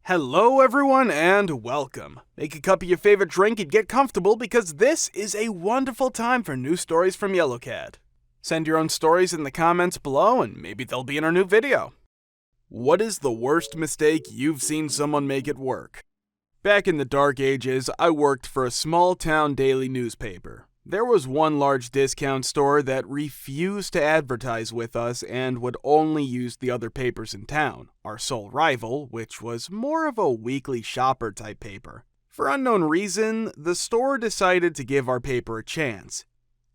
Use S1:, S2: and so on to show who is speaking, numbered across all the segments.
S1: Hello everyone and welcome. Make a cup of your favorite drink and get comfortable because this is a wonderful time for new stories from YellowCat. Send your own stories in the comments below and maybe they'll be in our new video. What is the worst mistake you've seen someone make at work? Back in the dark ages, I worked for a small town daily newspaper. There was one large discount store that refused to advertise with us and would only use the other papers in town, our sole rival, which was more of a weekly shopper type paper. For unknown reason, the store decided to give our paper a chance.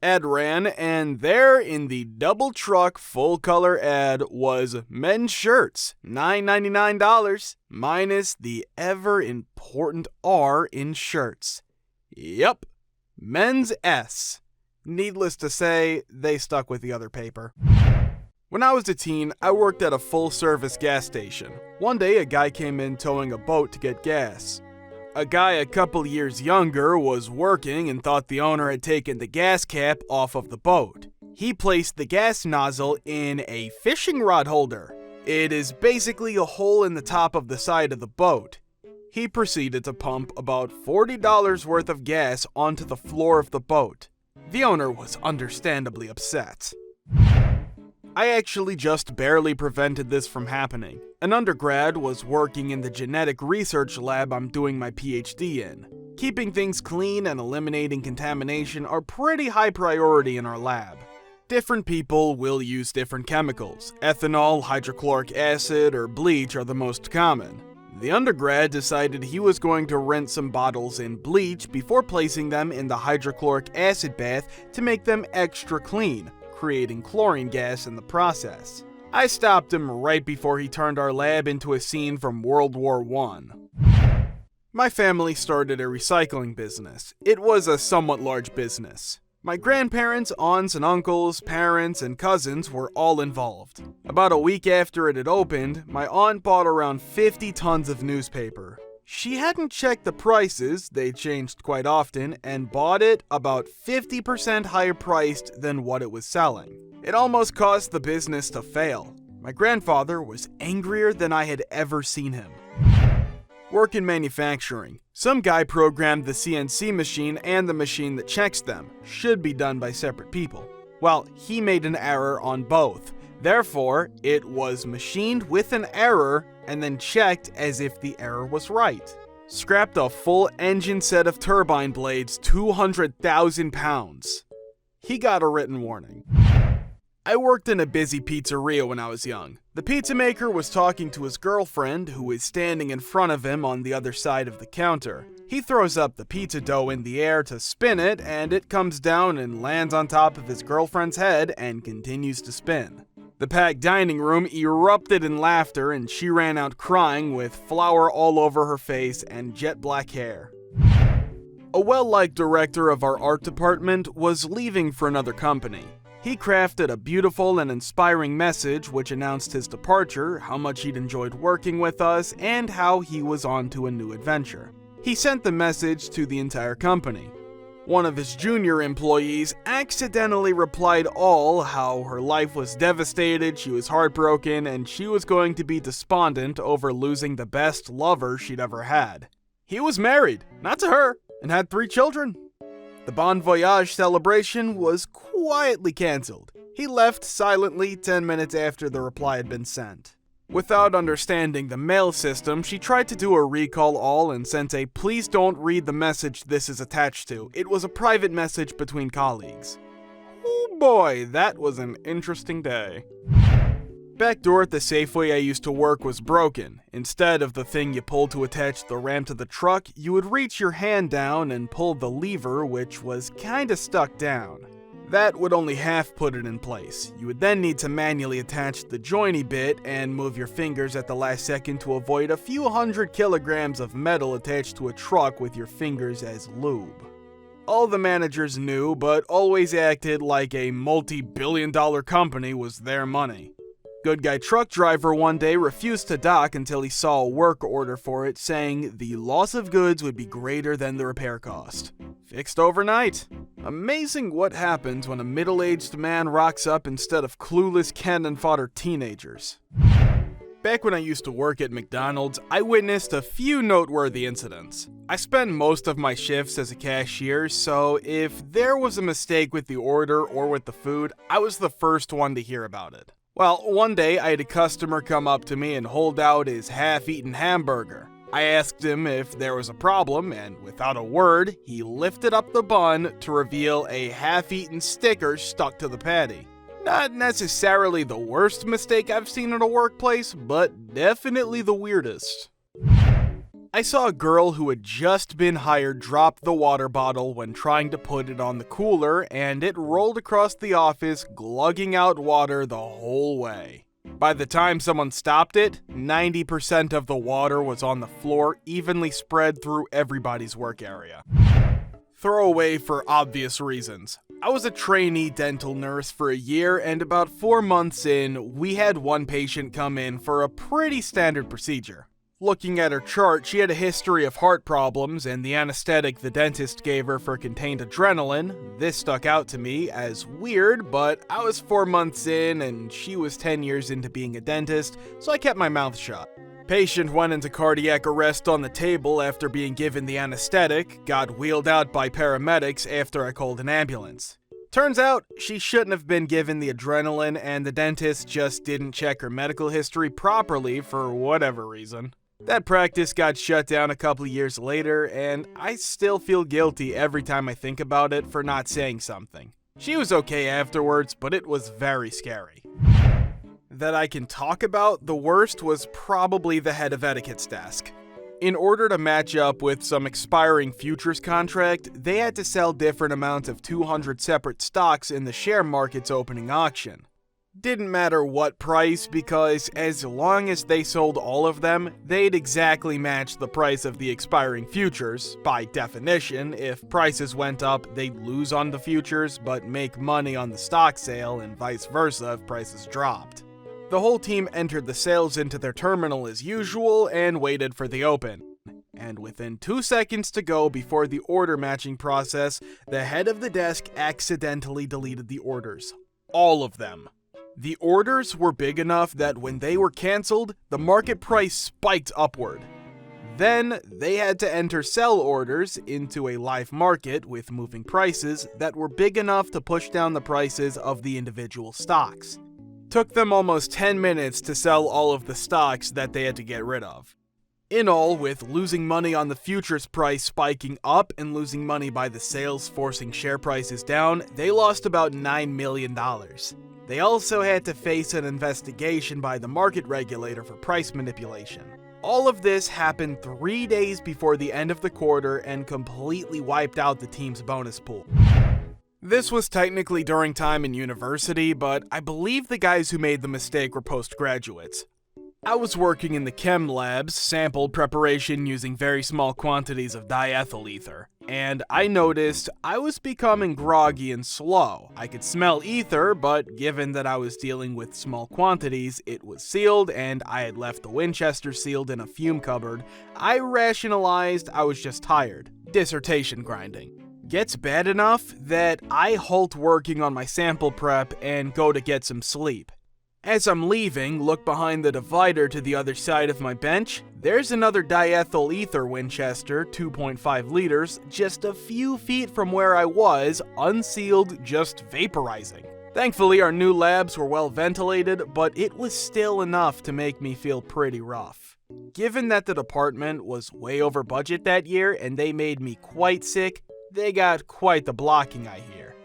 S1: Ad ran, and there in the double truck full color ad was men's shirts, $9.99, minus the ever important R in shirts. Yep. Men's S. Needless to say, they stuck with the other paper. When I was a teen, I worked at a full-service gas station. One day, a guy came in towing a boat to get gas. A guy a couple years younger was working and thought the owner had taken the gas cap off of the boat. He placed the gas nozzle in a fishing rod holder. It is basically a hole in the top of the side of the boat. He proceeded to pump about $40 worth of gas onto the floor of the boat. The owner was understandably upset. I actually just barely prevented this from happening. An undergrad was working in the genetic research lab I'm doing my PhD in. Keeping things clean and eliminating contamination are pretty high priority in our lab. Different people will use different chemicals. Ethanol, hydrochloric acid, or bleach are the most common. The undergrad decided he was going to rinse some bottles in bleach before placing them in the hydrochloric acid bath to make them extra clean, creating chlorine gas in the process. I stopped him right before he turned our lab into a scene from World War I. My family started a recycling business. It was a somewhat large business. My grandparents, aunts and uncles, parents, and cousins were all involved. About a week after it had opened, my aunt bought around 50 tons of newspaper. She hadn't checked the prices, they changed quite often, and bought it about 50% higher priced than what it was selling. It almost caused the business to fail. My grandfather was angrier than I had ever seen him. Work in manufacturing. Some guy programmed the CNC machine and the machine that checks them. Should be done by separate people. Well, he made an error on both. Therefore, it was machined with an error and then checked as if the error was right. Scrapped a full engine set of turbine blades, 200,000 pounds. He got a written warning. I worked in a busy pizzeria when I was young. The pizza maker was talking to his girlfriend, who was standing in front of him on the other side of the counter. He throws up the pizza dough in the air to spin it, and it comes down and lands on top of his girlfriend's head and continues to spin. The packed dining room erupted in laughter, and she ran out crying with flour all over her face and jet black hair. A well-liked director of our art department was leaving for another company. He crafted a beautiful and inspiring message which announced his departure, how much he'd enjoyed working with us, and how he was on to a new adventure. He sent the message to the entire company. One of his junior employees accidentally replied all how her life was devastated, she was heartbroken, and she was going to be despondent over losing the best lover she'd ever had. He was married, not to her, and had 3 children. The Bon Voyage celebration was quietly cancelled. He left silently 10 minutes after the reply had been sent. Without understanding the mail system, she tried to do a recall all and sent a "please don't read the message this is attached to. It was a private message between colleagues." Oh boy, that was an interesting day. Back door at the Safeway I used to work was broken. Instead of the thing you pull to attach the ram to the truck, you would reach your hand down and pull the lever, which was kinda stuck down. That would only half put it in place. You would then need to manually attach the joiny bit and move your fingers at the last second to avoid a few hundred kilograms of metal attached to a truck with your fingers as lube. All the managers knew, but always acted like a multi-billion-dollar company was their money. Good guy truck driver one day refused to dock until he saw a work order for it saying the loss of goods would be greater than the repair cost. Fixed overnight. Amazing what happens when a middle-aged man rocks up instead of clueless cannon fodder teenagers. Back when I used to work at McDonald's, I witnessed a few noteworthy incidents. I spent most of my shifts as a cashier, so if there was a mistake with the order or with the food, I was the first one to hear about it. Well, one day I had a customer come up to me and hold out his half-eaten hamburger. I asked him if there was a problem, and without a word, he lifted up the bun to reveal a half-eaten sticker stuck to the patty. Not necessarily the worst mistake I've seen in a workplace, but definitely the weirdest. I saw a girl who had just been hired drop the water bottle when trying to put it on the cooler, and it rolled across the office, glugging out water the whole way. By the time someone stopped it, 90% of the water was on the floor, evenly spread through everybody's work area. Throwaway for obvious reasons. I was a trainee dental nurse for a year, and about 4 months in, we had one patient come in for a pretty standard procedure. Looking at her chart, she had a history of heart problems, and the anesthetic the dentist gave her for contained adrenaline. This stuck out to me as weird, but I was 4 months in, and she was 10 years into being a dentist, so I kept my mouth shut. Patient went into cardiac arrest on the table after being given the anesthetic, got wheeled out by paramedics after I called an ambulance. Turns out, she shouldn't have been given the adrenaline, and the dentist just didn't check her medical history properly for whatever reason. That practice got shut down a couple years later, and I still feel guilty every time I think about it for not saying something. She was okay afterwards, but it was very scary. That I can talk about, the worst was probably the head of etiquette's desk. In order to match up with some expiring futures contract, they had to sell different amounts of 200 separate stocks in the share market's opening auction. Didn't matter what price, because as long as they sold all of them, they'd exactly match the price of the expiring futures. By definition, if prices went up, they'd lose on the futures, but make money on the stock sale, and vice versa if prices dropped. The whole team entered the sales into their terminal as usual and waited for the open. And within 2 seconds to go before the order matching process, the head of the desk accidentally deleted the orders. All of them. The orders were big enough that when they were canceled, the market price spiked upward. Then, they had to enter sell orders into a live market with moving prices that were big enough to push down the prices of the individual stocks. Took them almost 10 minutes to sell all of the stocks that they had to get rid of. In all, with losing money on the futures price spiking up and losing money by the sales forcing share prices down, they lost about $9 million. They also had to face an investigation by the market regulator for price manipulation. All of this happened 3 days before the end of the quarter and completely wiped out the team's bonus pool. This was technically during time in university, but I believe the guys who made the mistake were postgraduates. I was working in the chem labs, sample preparation using very small quantities of diethyl ether, and I noticed I was becoming groggy and slow. I could smell ether, but given that I was dealing with small quantities, it was sealed, and I had left the Winchester sealed in a fume cupboard. I rationalized I was just tired. Dissertation grinding. Gets bad enough that I halt working on my sample prep and go to get some sleep. As I'm leaving, look behind the divider to the other side of my bench. There's another diethyl ether Winchester, 2.5 liters, just a few feet from where I was, unsealed, just vaporizing. Thankfully, our new labs were well ventilated, but it was still enough to make me feel pretty rough. Given that the department was way over budget that year and they made me quite sick, they got quite the blocking, I hear.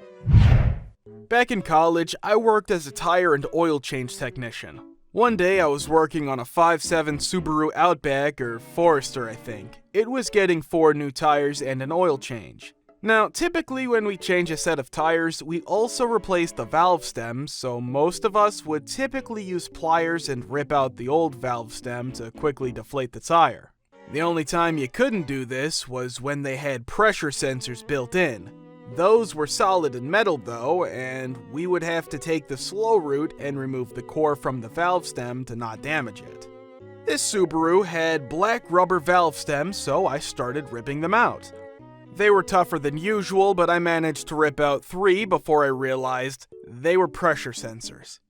S1: Back in college, I worked as a tire and oil change technician. One day I was working on a 5.7 Subaru Outback, or Forester I think. It was getting 4 new tires and an oil change. Now, typically when we change a set of tires, we also replace the valve stems, so most of us would typically use pliers and rip out the old valve stem to quickly deflate the tire. The only time you couldn't do this was when they had pressure sensors built in. Those were solid and metal though, and we would have to take the slow route and remove the core from the valve stem to not damage it. This Subaru had black rubber valve stems, so I started ripping them out. They were tougher than usual, but I managed to rip out 3 before I realized they were pressure sensors.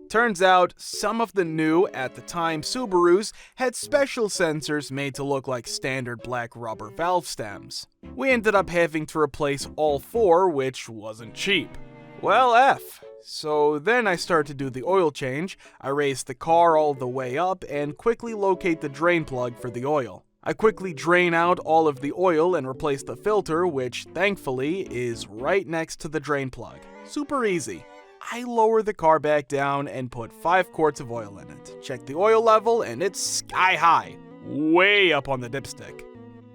S1: Turns out, some of the new, at the time, Subarus had special sensors made to look like standard black rubber valve stems. We ended up having to replace all 4, which wasn't cheap. Well, F. So then I started to do the oil change. I raised the car all the way up and quickly locate the drain plug for the oil. I quickly drain out all of the oil and replace the filter, which thankfully is right next to the drain plug. Super easy. I lower the car back down and put 5 quarts of oil in it. Check the oil level and it's sky high, way up on the dipstick.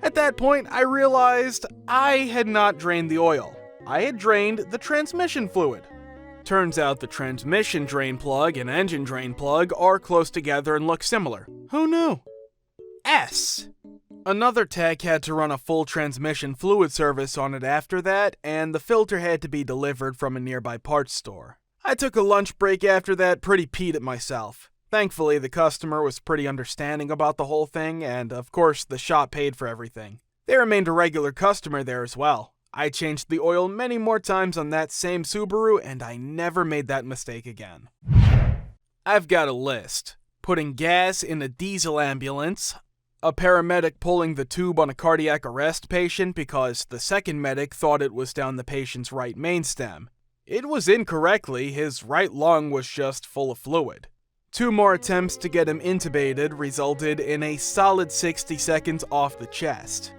S1: At that point, I realized I had not drained the oil. I had drained the transmission fluid. Turns out the transmission drain plug and engine drain plug are close together and look similar. Who knew? S. Another tech had to run a full transmission fluid service on it after that, and the filter had to be delivered from a nearby parts store. I took a lunch break after that, pretty peed at myself. Thankfully, the customer was pretty understanding about the whole thing, and of course, the shop paid for everything. They remained a regular customer there as well. I changed the oil many more times on that same Subaru, and I never made that mistake again. I've got a list. Putting gas in a diesel ambulance, a paramedic pulling the tube on a cardiac arrest patient because the second medic thought it was down the patient's right main stem. It was incorrectly, his right lung was just full of fluid. 2 more attempts to get him intubated resulted in a solid 60 seconds off the chest.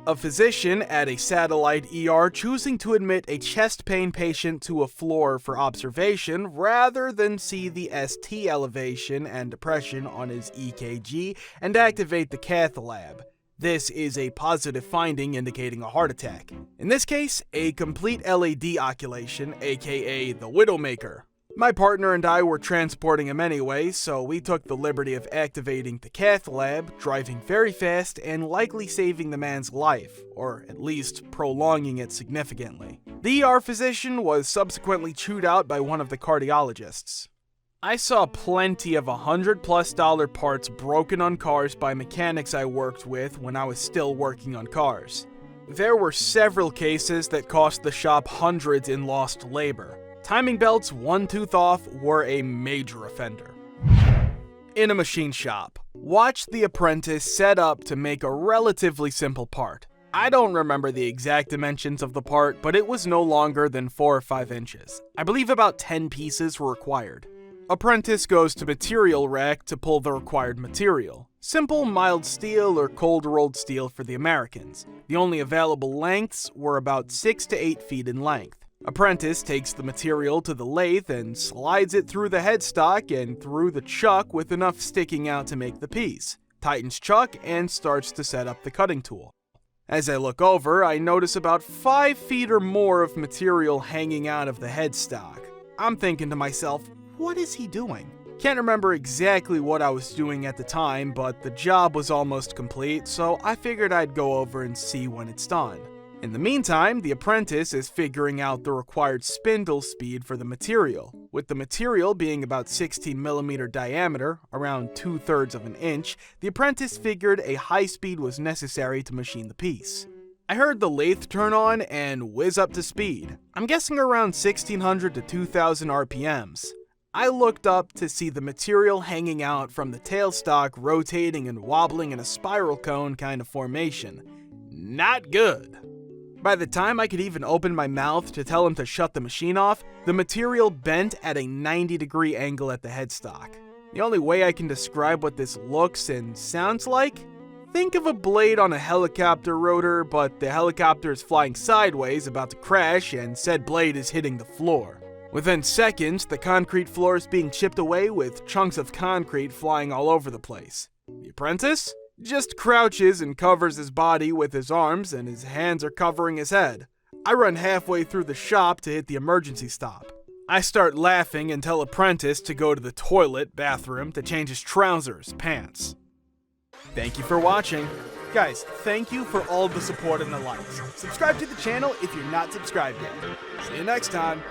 S1: A physician at a satellite ER choosing to admit a chest pain patient to a floor for observation rather than see the ST elevation and depression on his EKG and activate the cath lab. This is a positive finding indicating a heart attack. In this case, a complete LAD occultation, aka the Widowmaker. My partner and I were transporting him anyway, so we took the liberty of activating the cath lab, driving very fast, and likely saving the man's life, or at least prolonging it significantly. The ER physician was subsequently chewed out by one of the cardiologists. I saw plenty of $100+ parts broken on cars by mechanics I worked with when I was still working on cars. There were several cases that cost the shop hundreds in lost labor. Timing belts 1 tooth off were a major offender. In a machine shop, watch the Apprentice set up to make a relatively simple part. I don't remember the exact dimensions of the part, but it was no longer than 4 or 5 inches. I believe about 10 pieces were required. Apprentice goes to material rack to pull the required material. Simple mild steel or cold rolled steel for the Americans. The only available lengths were about 6 to 8 feet in length. Apprentice takes the material to the lathe and slides it through the headstock and through the chuck with enough sticking out to make the piece. Tightens chuck and starts to set up the cutting tool. As I look over, I notice about 5 feet or more of material hanging out of the headstock. I'm thinking to myself, what is he doing? Can't remember exactly what I was doing at the time, but the job was almost complete, so I figured I'd go over and see when it's done. In the meantime, the Apprentice is figuring out the required spindle speed for the material. With the material being about 16mm diameter, around 2/3 of an inch, the Apprentice figured a high speed was necessary to machine the piece. I heard the lathe turn on and whiz up to speed. I'm guessing around 1600 to 2000 RPMs. I looked up to see the material hanging out from the tailstock rotating and wobbling in a spiral cone kind of formation. Not good. By the time I could even open my mouth to tell him to shut the machine off, the material bent at a 90-degree angle at the headstock. The only way I can describe what this looks and sounds like? Think of a blade on a helicopter rotor, but the helicopter is flying sideways about to crash and said blade is hitting the floor. Within seconds, the concrete floor is being chipped away with chunks of concrete flying all over the place. The Apprentice just crouches and covers his body with his arms and his hands are covering his head. I run halfway through the shop to hit the emergency stop. I start laughing and tell Apprentice to go to the bathroom to change his trousers, pants. Thank you for watching. Guys, thank you for all the support and the likes. Subscribe to the channel if you're not subscribed yet. See you next time.